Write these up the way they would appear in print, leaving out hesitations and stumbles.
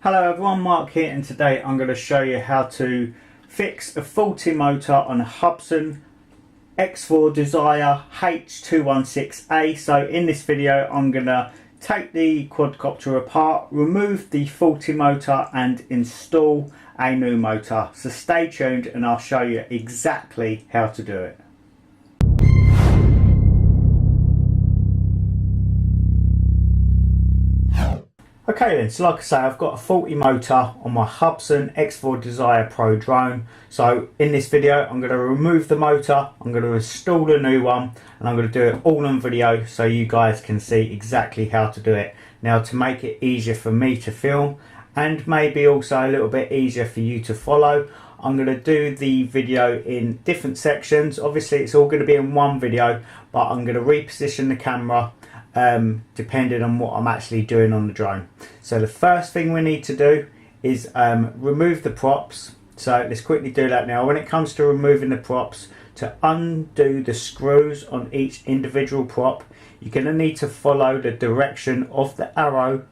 Hello everyone, Mark here, and today I'm going to show you how to fix a faulty motor on a Hubsan X4 Desire H216A. So in this video I'm going to take the quadcopter apart, remove the faulty motor and install a new motor. So stay tuned and I'll show you exactly how to do it. Okay then, so like I say, I've got a faulty motor on my Hubsan X4 Desire Pro drone. So in this video I'm going to remove the motor, I'm going to install a new one, and I'm going to do it all on video so you guys can see exactly how to do it. Now, to make it easier for me to film and maybe also a little bit easier for you to follow, I'm going to do the video in different sections. Obviously it's all going to be in one video, but I'm going to reposition the camera depending on what I'm actually doing on the drone. So the first thing we need to do is remove the props. So let's quickly do that now. When it comes to removing the props, to undo the screws on each individual prop, you're going to need to follow the direction of the arrow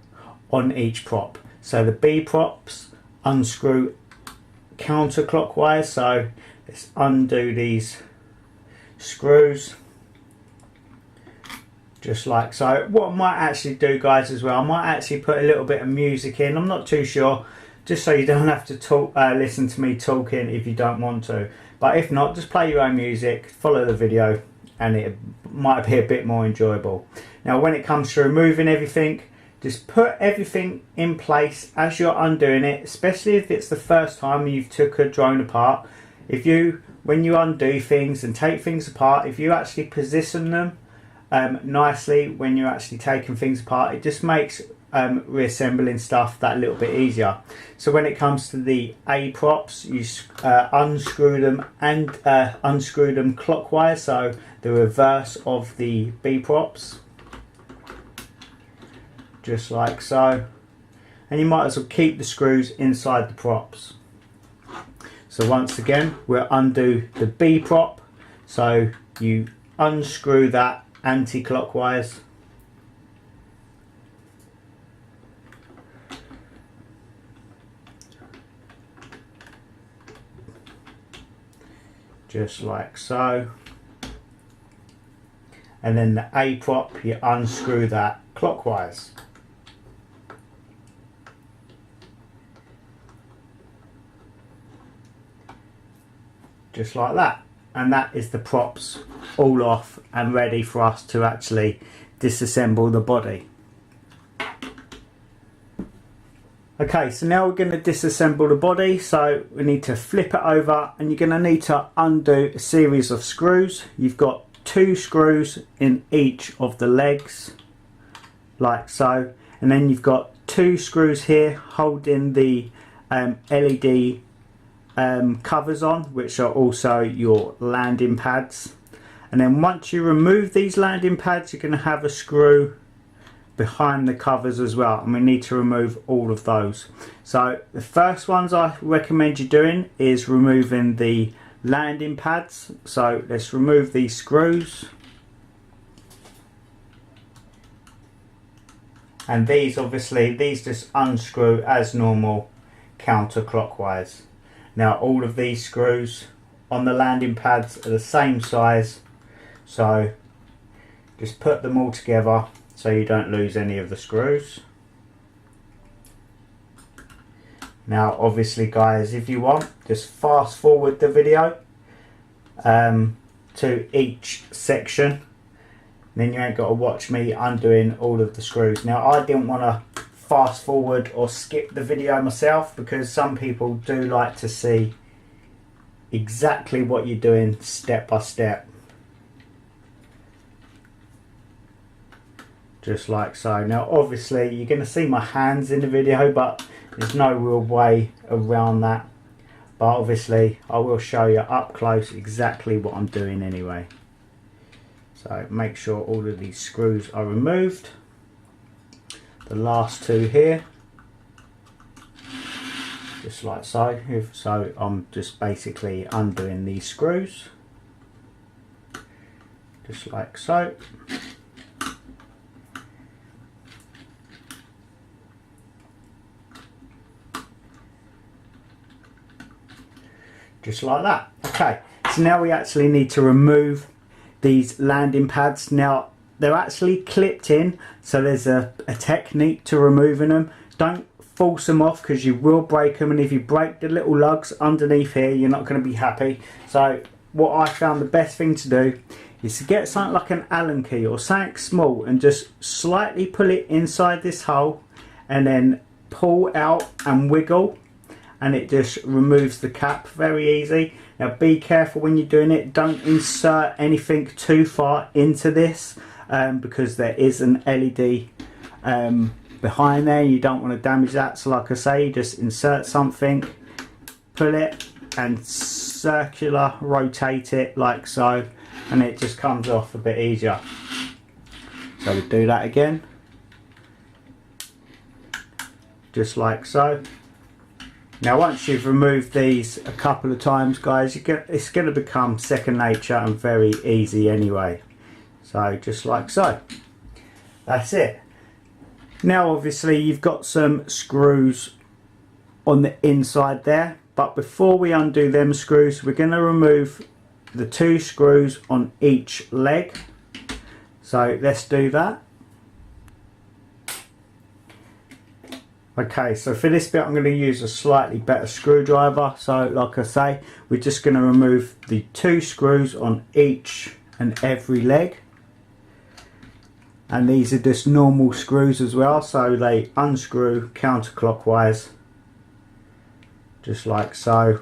on each prop. So the B props unscrew counterclockwise, so let's undo these screws just like so. What I might actually do, guys, as well, I might actually put a little bit of music in. I'm not too sure, just so you don't have to talk, listen to me talking if you don't want to. But if not, just play your own music, follow the video, and it might be a bit more enjoyable. Now, when it comes to removing everything, just put everything in place as you're undoing it, especially if it's the first time you've took a drone apart. When you undo things and take things apart, if you actually position them nicely when you're actually taking things apart, it just makes reassembling stuff that little bit easier. So when it comes to the A props, you unscrew them and unscrew them clockwise, so the reverse of the B props, just like so. And you might as well keep the screws inside the props. So once again, we'll undo the B prop, so you unscrew that anti-clockwise, just like so, and then the A prop, you unscrew that clockwise. Just like that. And that is the props all off and ready for us to actually disassemble the body. Okay, so now we're going to disassemble the body. So we need to flip it over, and you're going to need to undo a series of screws. You've got 2 screws in each of the legs, like so. And then you've got 2 screws here holding the LED covers on, which are also your landing pads. And then once you remove these landing pads, you're going to have a screw behind the covers as well, and we need to remove all of those. So the first ones I recommend you doing is removing the landing pads. So let's remove these screws, and these just unscrew as normal counterclockwise. Now all of these screws on the landing pads are the same size, so just put them all together so you don't lose any of the screws. Now obviously, guys, if you want, just fast forward the video to each section, then you ain't got to watch me undoing all of the screws. Now I didn't want to fast forward or skip the video myself, because some people do like to see exactly what you're doing step by step, just like so. Now obviously you're going to see my hands in the video, but there's no real way around that. But obviously I will show you up close exactly what I'm doing anyway. So make sure all of these screws are removed. The last 2 here, just like so. So I'm just basically undoing these screws, just like so. just like that. Okay, so now we actually need to remove these landing pads. Now they're actually clipped in, so there's a technique to removing them. Don't force them off because you will break them, and if you break the little lugs underneath here, you're not going to be happy. So what I found the best thing to do is to get something like an Allen key or something small and just slightly pull it inside this hole and then pull out and wiggle, and it just removes the cap. Very easy. Now be careful when you're doing it, don't insert anything too far into this because there is an LED behind there. You don't want to damage that, so like I say, just insert something, pull it and circular rotate it like so, and it just comes off a bit easier. So we do that again, just like so. Now once you've removed these a couple of times, guys, it's going to become second nature and very easy anyway. So just like so. That's it. Now obviously you've got some screws on the inside there, but before we undo them screws, we're going to remove the 2 screws on each leg. So let's do that. Okay, so for this bit I'm going to use a slightly better screwdriver. So like I say, we're just going to remove the 2 screws on each and every leg. And these are just normal screws as well, so they unscrew counterclockwise, just like so.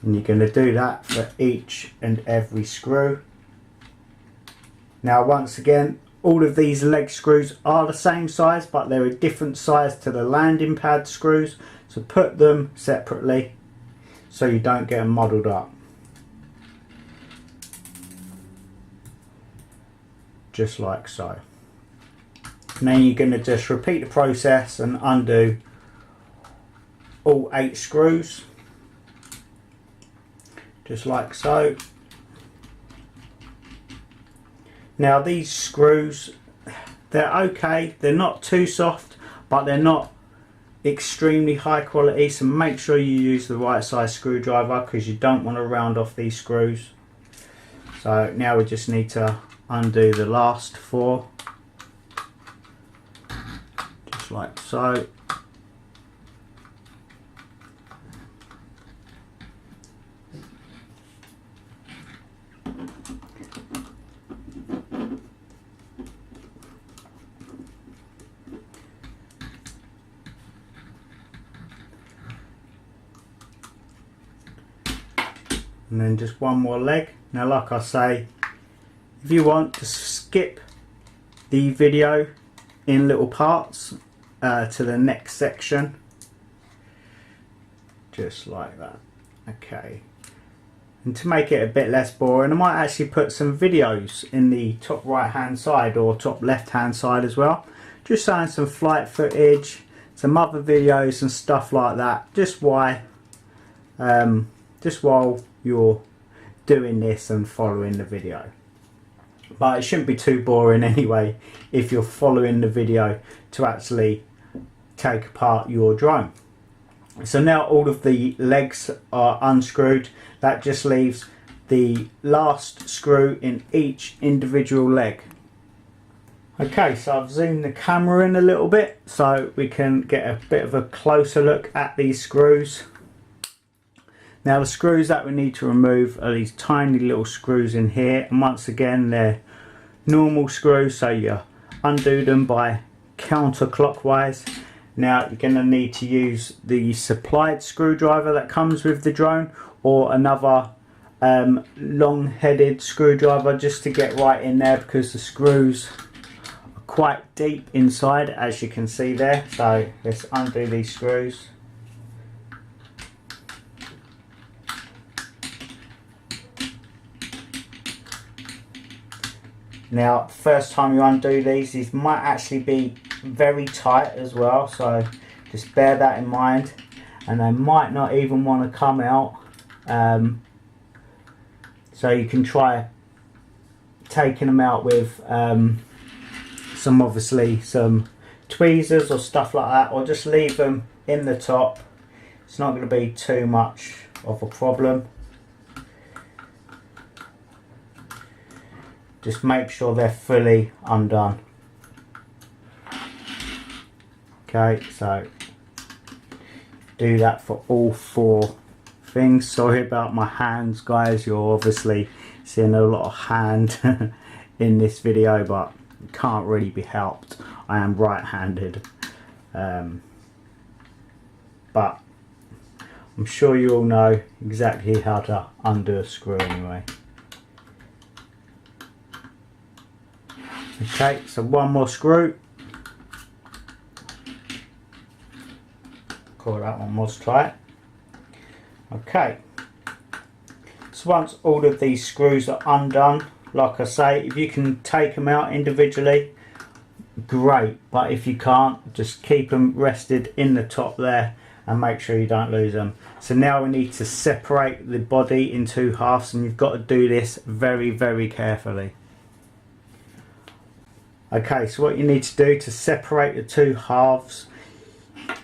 And you're going to do that for each and every screw. Now once again, all of these leg screws are the same size, but they're a different size to the landing pad screws, so put them separately so you don't get them muddled up. Just like so. And then you're going to just repeat the process and undo all 8 screws. Just like so. Now these screws, they're okay, they're not too soft, but they're not extremely high quality, so make sure you use the right size screwdriver because you don't want to round off these screws. So now we just need to undo the last 4, just like so. And then just one more leg. Now like I say, if you want to skip the video in little parts to the next section, just like that. Okay, and to make it a bit less boring, I might actually put some videos in the top right hand side or top left hand side as well, just showing some flight footage, some other videos and stuff like that, just while you're doing this and following the video. But it shouldn't be too boring anyway if you're following the video to actually take apart your drone. So now all of the legs are unscrewed. That just leaves the last screw in each individual leg. Okay, so I've zoomed the camera in a little bit so we can get a bit of a closer look at these screws. Now the screws that we need to remove are these tiny little screws in here, and once again they're normal screws, so you undo them by counterclockwise. Now you're going to need to use the supplied screwdriver that comes with the drone, or another long-headed screwdriver, just to get right in there because the screws are quite deep inside, as you can see there. So let's undo these screws. Now first time you undo these might actually be very tight as well, so just bear that in mind, and they might not even want to come out, so you can try taking them out with some tweezers or stuff like that, or just leave them in the top. It's not going to be too much of a problem. Just make sure they're fully undone. Okay, so do that for all 4 things. Sorry about my hands, guys. You're obviously seeing a lot of hand in this video, but it can't really be helped. I am right-handed, but I'm sure you all know exactly how to undo a screw anyway. Okay, so one more screw. Cool, that one was tight. Okay, so once all of these screws are undone, like I say, if you can take them out individually, great, but if you can't, just keep them rested in the top there and make sure you don't lose them. So now we need to separate the body in 2 halves, and you've got to do this very, very carefully. Okay, so what you need to do to separate the 2 halves,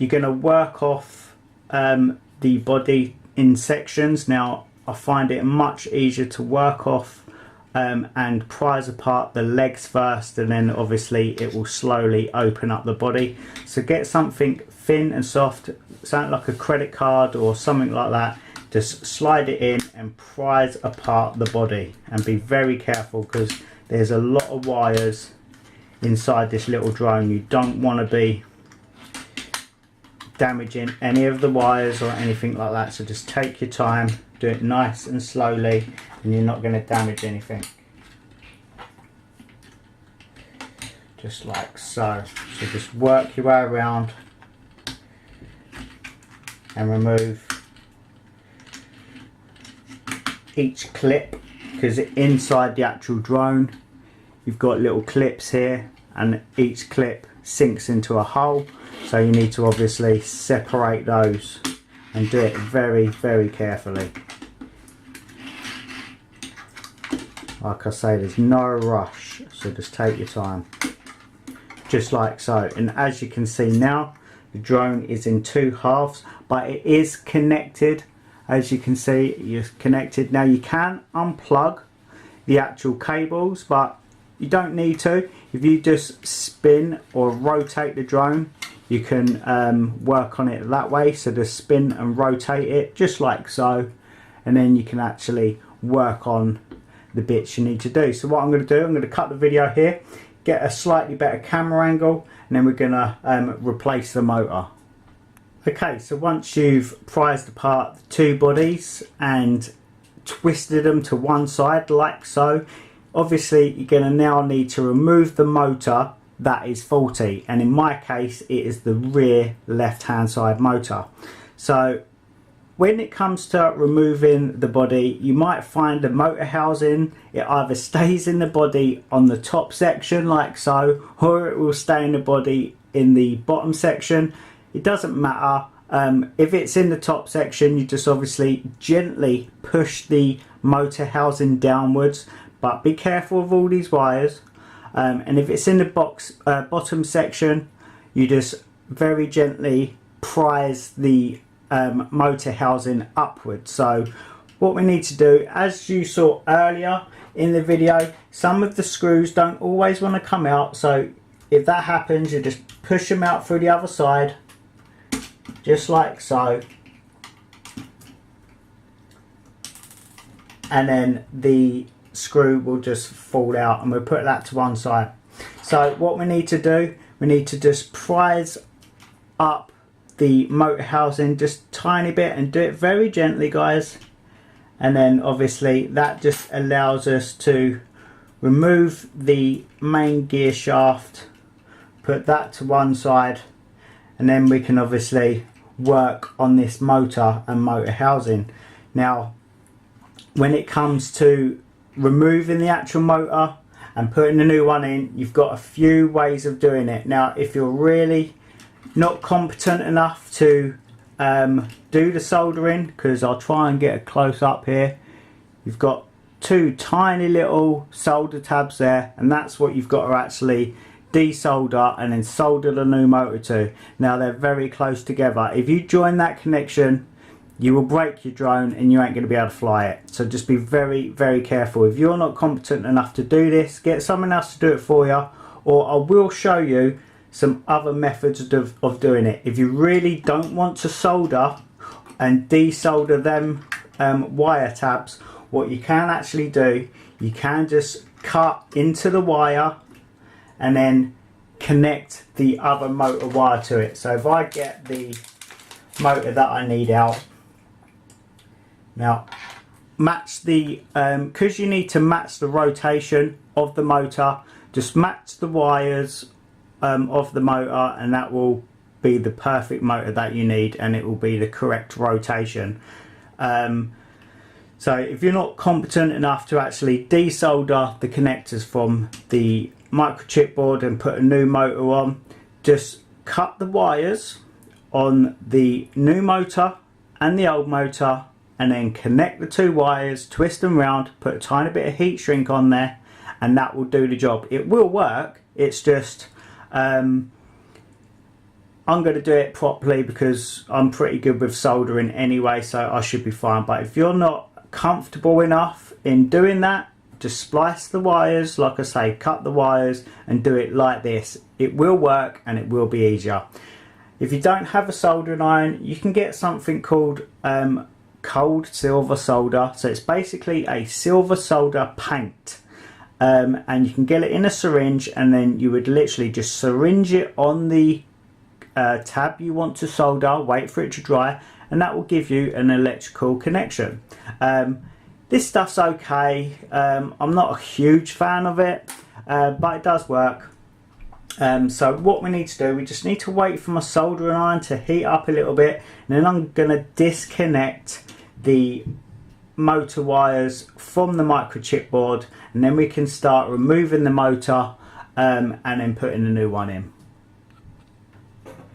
you're going to work off the body in sections. Now I find it much easier to work off and prise apart the legs first, and then obviously it will slowly open up the body. So get something thin and soft, something like a credit card or something like that. Just slide it in and prise apart the body, and be very careful because there's a lot of wires inside this little drone. You don't want to be damaging any of the wires or anything like that, so just take your time, do it nice and slowly, and you're not going to damage anything. Just like so. So just work your way around and remove each clip, because inside the actual drone you've got little clips here, and each clip sinks into a hole, so you need to obviously separate those and do it very, very carefully. Like I say, there's no rush, so just take your time, just like so. And as you can see now, the drone is in 2 halves, but it is connected. As you can see, you're connected. Now you can unplug the actual cables, but you don't need to. If you just spin or rotate the drone, you can work on it that way. So just spin and rotate it just like so, and then you can actually work on the bits you need to do. So what I'm going to do, I'm going to cut the video here, get a slightly better camera angle, and then we're going to replace the motor. Okay, so once you've prized apart the 2 bodies and twisted them to one side like so, obviously you're going to now need to remove the motor that is faulty, and in my case it is the rear left hand side motor. So when it comes to removing the body, you might find the motor housing, it either stays in the body on the top section like so, or it will stay in the body in the bottom section. It doesn't matter. If it's in the top section, you just obviously gently push the motor housing downwards, but be careful of all these wires. And if it's in the bottom section, you just very gently prise the motor housing upwards. So what we need to do, as you saw earlier in the video, some of the screws don't always want to come out, so if that happens, you just push them out through the other side just like so, and then the screw will just fall out, and we'll put that to one side. So what we need to do, we need to just prise up the motor housing just tiny bit, and do it very gently, guys. And then obviously that just allows us to remove the main gear shaft, put that to one side, and then we can obviously work on this motor and motor housing. Now when it comes to removing the actual motor and putting a new one in, you've got a few ways of doing it. Now if you're really not competent enough to do the soldering, because I'll try and get a close up here, you've got 2 tiny little solder tabs there, and that's what you've got to actually desolder and then solder the new motor to. Now they're very close together. If you join that connection, you will break your drone and you ain't going to be able to fly it. So just be very, very careful. If you're not competent enough to do this, get someone else to do it for you, or I will show you some other methods of doing it. If you really don't want to solder and desolder them wire tabs, what you can actually do, you can just cut into the wire and then connect the other motor wire to it. So if I get the motor that I need out, now match the, because you need to match the rotation of the motor, just match the wires of the motor and that will be the perfect motor that you need, and it will be the correct rotation. So if you're not competent enough to actually desolder the connectors from the microchip board and put a new motor on, just cut the wires on the new motor and the old motor and then connect the two wires, twist them round, put a tiny bit of heat shrink on there, and that will do the job. It will work, it's just I'm going to do it properly because I'm pretty good with soldering anyway, so I should be fine. But if you're not comfortable enough in doing that, just splice the wires, like I say, cut the wires and do it like this. It will work and it will be easier. If you don't have a soldering iron, you can get something called cold silver solder. So it's basically a silver solder paint, and you can get it in a syringe, and then you would literally just syringe it on the tab you want to solder, wait for it to dry, and that will give you an electrical connection. This stuff's okay. I'm not a huge fan of it, but it does work. So what we need to do, we just need to wait for my soldering iron to heat up a little bit, and then I'm going to disconnect the motor wires from the microchip board, and then we can start removing the motor and then putting a new one in.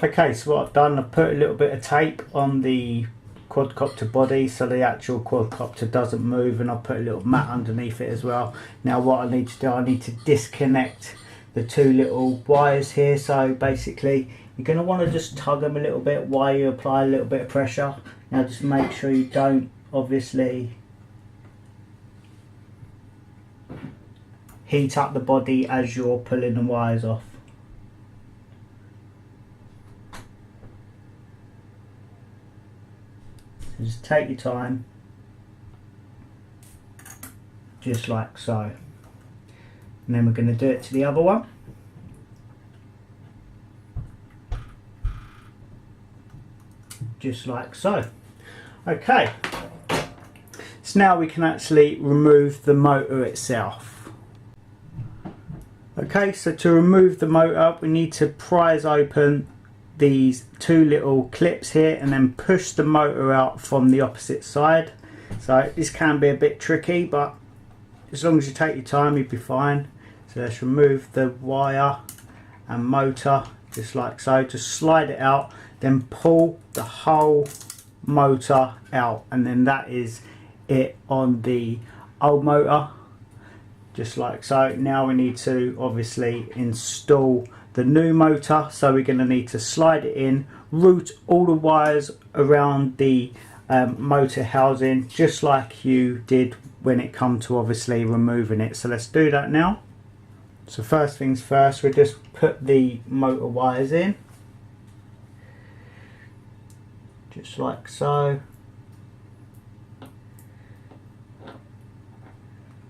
Okay, so what I've done, I've put a little bit of tape on the quadcopter body so the actual quadcopter doesn't move, and I'll put a little mat underneath it as well. Now what I need to do, I need to disconnect the two little wires here. So basically you're going to want to just tug them a little bit while you apply a little bit of pressure. Now just make sure you don't obviously heat up the body as you're pulling the wires off. So just take your time, just like so. And then we're going to do it to the other one. Just like so. Okay, so now we can actually remove the motor itself. Okay, so to remove the motor, we need to prise open these two little clips here and then push the motor out from the opposite side. So this can be a bit tricky, but as long as you take your time, you'll be fine. So let's remove the wire and motor just like so. Just slide it out, then pull the whole motor out, and then that is it on the old motor, just like so. Now we need to obviously install the new motor, so we're going to need to slide it in, route all the wires around the motor housing, just like you did when it come to obviously removing it. So let's do that now. So first things first, we just put the motor wires in, just like so.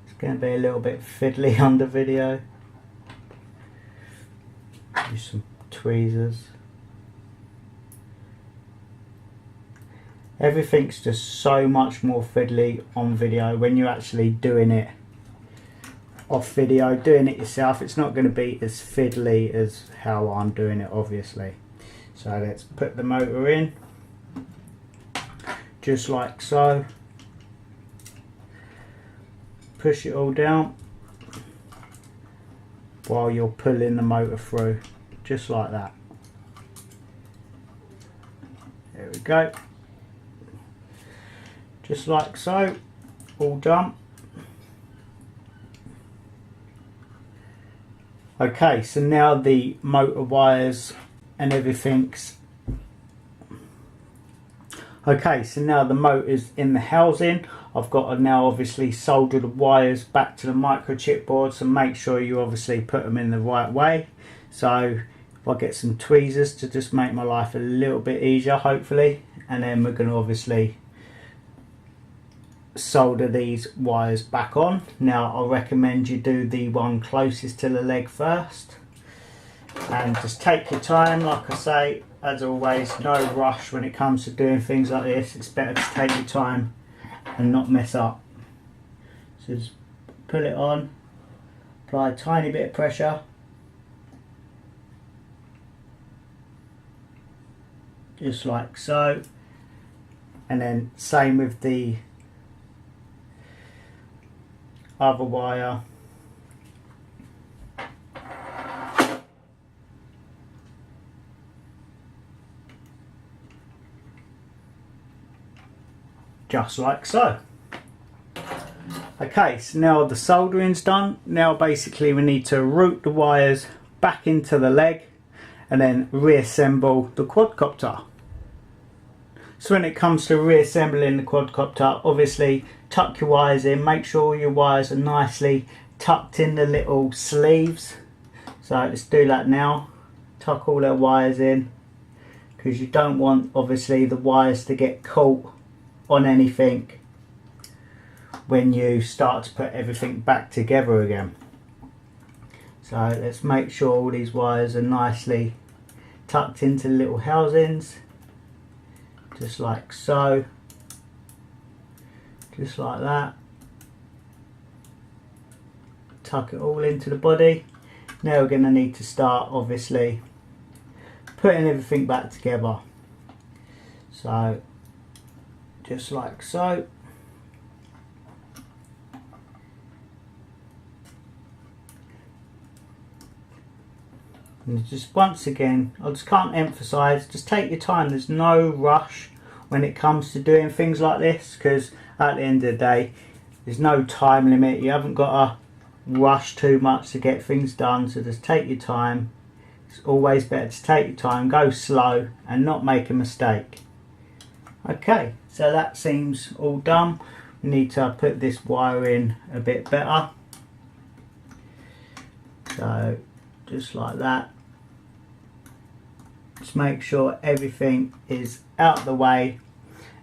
It's going to be a little bit fiddly on the video. Use some tweezers. Everything's just so much more fiddly on video. When you're actually doing it off video, doing it yourself, it's not going to be as fiddly as how I'm doing it, obviously. So let's put the motor in, just like so. Push it all down while you're pulling the motor through, just like that. There we go, just like so, all done. Okay, so now the motor wires and everything's okay. So now the motor's in the housing. I've got to now obviously solder the wires back to the microchip board, so make sure you obviously put them in the right way. So if I get some tweezers to just make my life a little bit easier, hopefully, and then we're going to obviously solder these wires back on. Now I recommend you do the one closest to the leg first, and just take your time. Like I say, as always, no rush when it comes to doing things like this. It's better to take your time and not mess up. So just pull it on, apply a tiny bit of pressure, just like so, and then same with the other wire. Just like so. Okay, so now the soldering's done. Now basically we need to route the wires back into the leg and then reassemble the quadcopter. So when it comes to reassembling the quadcopter, obviously tuck your wires in, make sure all your wires are nicely tucked in the little sleeves. So let's do that now. Tuck all our wires in, because you don't want obviously the wires to get caught on anything when you start to put everything back together again. So let's make sure all these wires are nicely tucked into little housings, just like so, just like that. Tuck it all into the body. Now we're going to need to start obviously putting everything back together. So just like so. And just once again, I just can't emphasize, just take your time. There's no rush when it comes to doing things like this, because at the end of the day there's no time limit. You haven't got to rush too much to get things done, so just take your time. It's always better to take your time, go slow and not make a mistake. Okay, so that seems all done. We need to put this wire in a bit better. So just like that. Just make sure everything is out of the way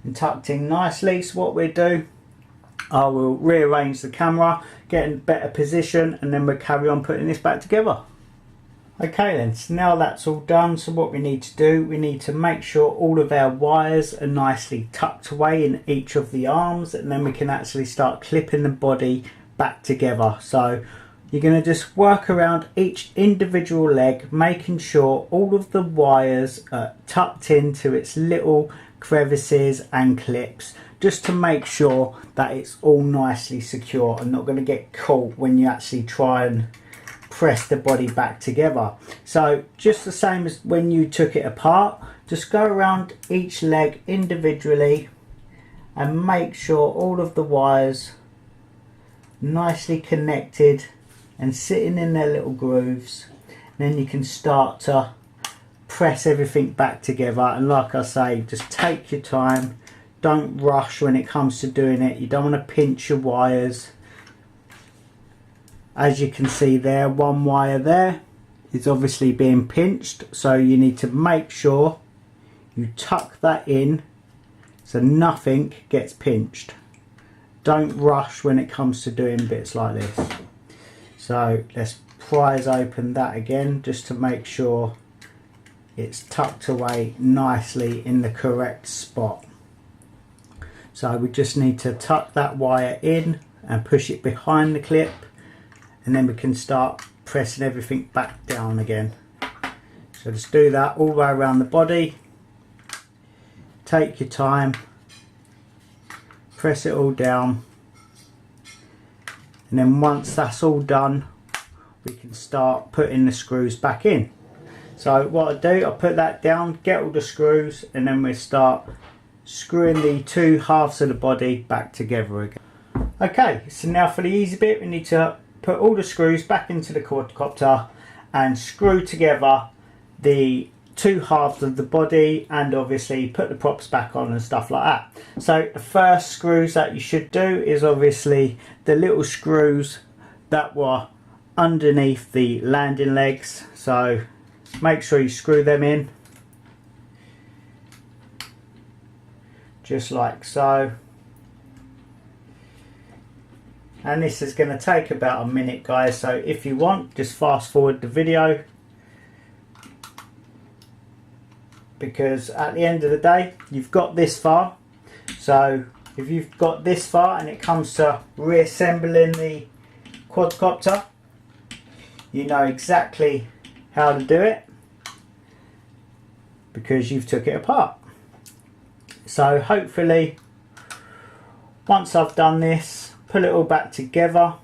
and tucked in nicely. So what we'll do, I will rearrange the camera, get in a better position, and then we'll carry on putting this back together. Okay then, so now that's all done, so what we need to do, we need to make sure all of our wires are nicely tucked away in each of the arms, and then we can actually start clipping the body back together. So you're going to just work around each individual leg, making sure all of the wires are tucked into its little crevices and clips, just to make sure that it's all nicely secure and not going to get caught when you actually try and press the body back together. So just the same as when you took it apart, just go around each leg individually and make sure all of the wires nicely connected and sitting in their little grooves. And then you can start to press everything back together, and like I say, just take your time, don't rush when it comes to doing it. You don't want to pinch your wires. As you can see there, one wire there is obviously being pinched, so you need to make sure you tuck that in so nothing gets pinched. Don't rush when it comes to doing bits like this. So let's prise open that again, just to make sure it's tucked away nicely in the correct spot. So we just need to tuck that wire in and push it behind the clip, and then we can start pressing everything back down again. So just do that all the way around the body. Take your time, press it all down, and then once that's all done, we can start putting the screws back in. So what I do, I put that down, get all the screws, and then we start screwing the two halves of the body back together again. Okay, so now for the easy bit, we need to put all the screws back into the quadcopter and screw together the two halves of the body, and obviously put the props back on and stuff like that. So the first screws that you should do is obviously the little screws that were underneath the landing legs. So make sure you screw them in just like so. And this is going to take about a minute, guys, so if you want, just fast forward the video, because at the end of the day you've got this far. So if you've got this far and it comes to reassembling the quadcopter, you know exactly how to do it because you've took it apart. So hopefully once I've done this, put it all back together,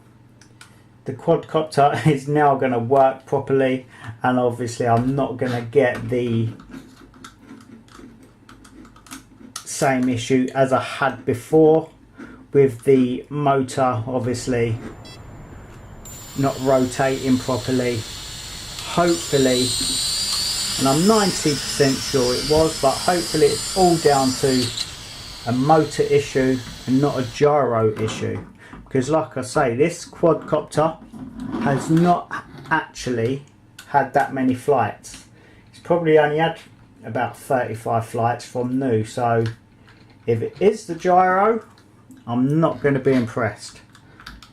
the quadcopter is now going to work properly, and obviously I'm not going to get the same issue as I had before with the motor obviously not rotating properly. Hopefully, and I'm 90% sure it was, but hopefully it's all down to a motor issue and not a gyro issue, because like I say, this quadcopter has not actually had that many flights. It's probably only had about 35 flights from new, so if it is the gyro, I'm not going to be impressed,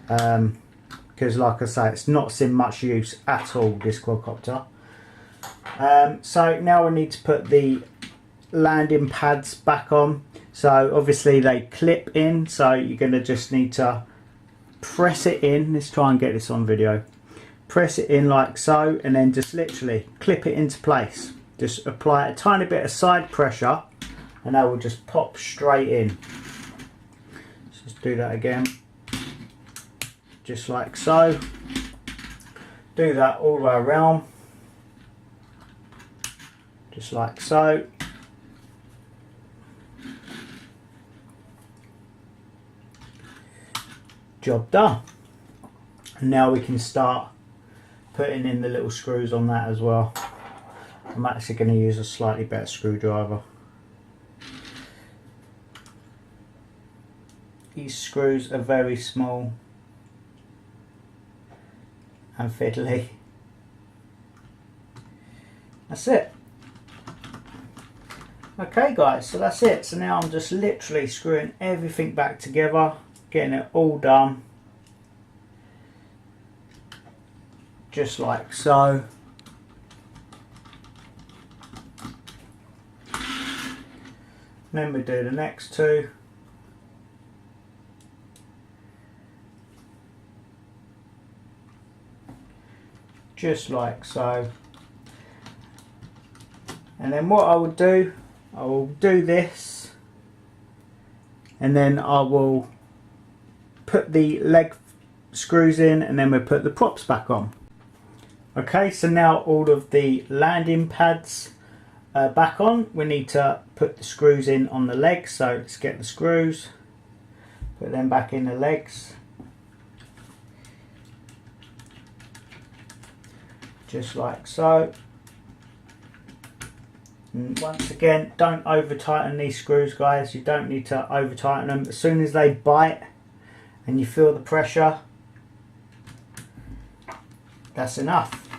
because like I say, it's not seen much use at all, this quadcopter. So now we need to put the landing pads back on. So obviously they clip in, so you're going to just need to press it in. Let's try and get this on video. Press it in like so, and then just literally clip it into place. Just apply a tiny bit of side pressure and that will just pop straight in. Let's just do that again, just like so. Do that all the way around, just like so. Job done. And now we can start putting in the little screws on that as well. I'm actually going to use a slightly better screwdriver. These screws are very small and fiddly. That's it. Okay guys, so that's it. So now I'm just literally screwing everything back together, getting it all done, just like so. Then we do the next two. Just like so. And then what I will do this, and then I will put the leg screws in, and then we'll put the props back on. Okay, so now all of the landing pads are back on. We need to put the screws in on the legs, so let's get the screws, put them back in the legs, just like so. And once again, don't over tighten these screws, guys. You don't need to over tighten them. As soon as they bite and you feel the pressure, that's enough.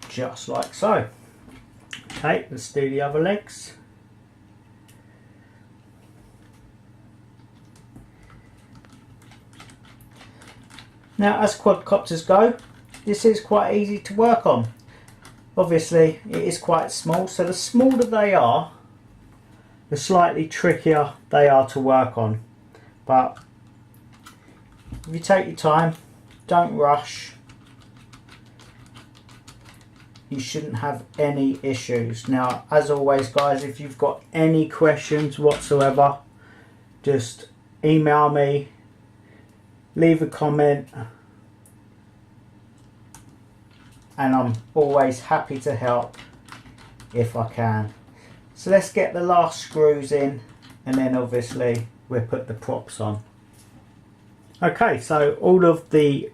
Just like so. Okay, let's do the other legs. Now, as quadcopters go, this is quite easy to work on. Obviously, it is quite small, so the smaller they are, the slightly trickier they are to work on. But if you take your time, don't rush, you shouldn't have any issues. Now, as always guys, if you've got any questions whatsoever, just email me, leave a comment, and I'm always happy to help if I can. So let's get the last screws in, and then obviously we'll put the props on. Okay, so all of the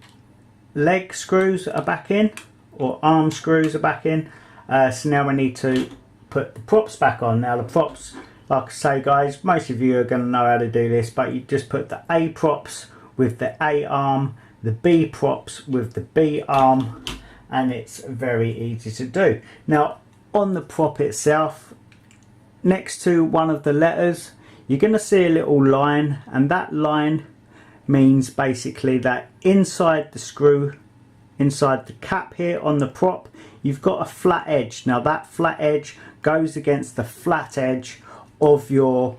leg screws are back in, or arm screws are back in. So now we need to put the props back on. Now the props, like I say guys, most of you are going to know how to do this, but you just put the A props with the A arm, the B props with the B arm, and it's very easy to do. Now on the prop itself, next to one of the letters, you're going to see a little line, and that line means basically that inside the screw, inside the cap here on the prop, you've got a flat edge. Now that flat edge goes against the flat edge of your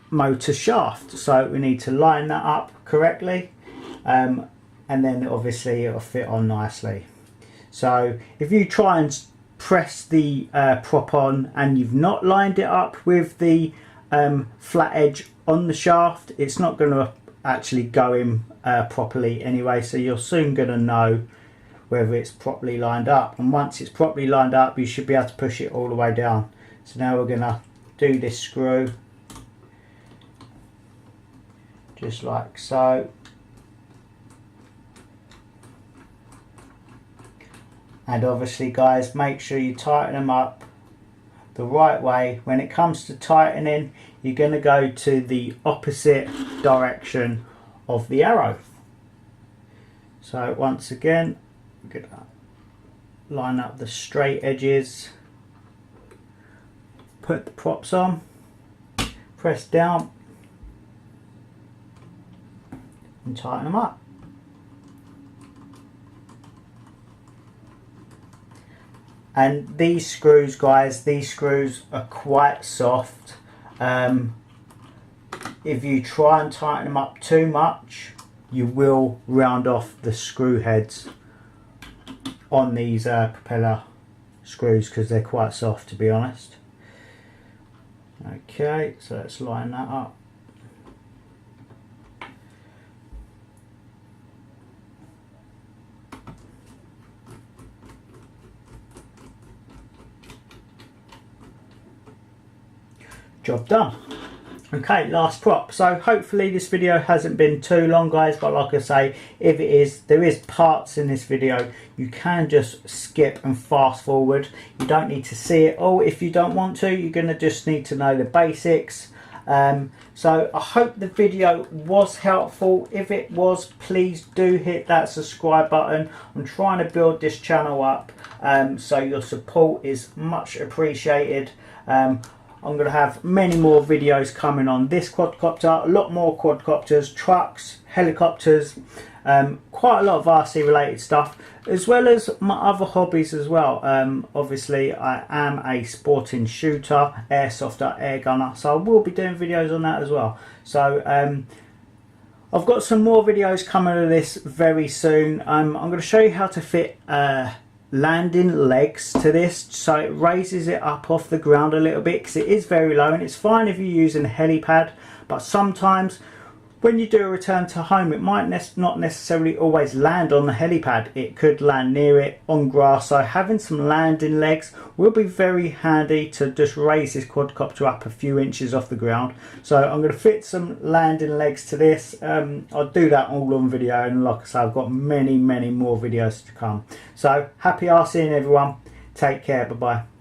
motor shaft, so we need to line that up correctly, and then obviously it'll fit on nicely. So if you try and press the prop on and you've not lined it up with the flat edge on the shaft, it's not going to actually go in properly anyway, so you're soon going to know whether it's properly lined up, and once it's properly lined up you should be able to push it all the way down. So now we're going to do this screw just like so, and obviously guys, make sure you tighten them up the right way. When it comes to tightening, you're going to go to the opposite direction of the arrow. So once again, we're going to line up the straight edges, put the props on, press down and tighten them up. And these screws guys, these screws are quite soft. If you try and tighten them up too much, you will round off the screw heads on these propeller screws, because they're quite soft, to be honest. Okay, so let's line that up. Job done. Okay, last prop. So hopefully this video hasn't been too long guys, but like I say, if it is, there is parts in this video you can just skip and fast forward. You don't need to see it all if you don't want to. You're going to just need to know the basics. So I hope the video was helpful. If it was, please do hit that subscribe button. I'm trying to build this channel up, so your support is much appreciated. I'm going to have many more videos coming on this quadcopter, a lot more quadcopters, trucks, helicopters, quite a lot of RC related stuff, as well as my other hobbies as well. Obviously I am a sporting shooter, airsofter, air gunner, so I will be doing videos on that as well. So I've got some more videos coming to this very soon. I'm going to show you how to fit landing legs to this, so it raises it up off the ground a little bit, because it is very low, and it's fine if you're using a helipad, but sometimes when you do a return to home, it might not necessarily always land on the helipad. It could land near it on grass, so having some landing legs will be very handy to just raise this quadcopter up a few inches off the ground. So I'm going to fit some landing legs to this. I'll do that all on video, and like I say, I've got many more videos to come. So happy RCing everyone, take care, bye bye.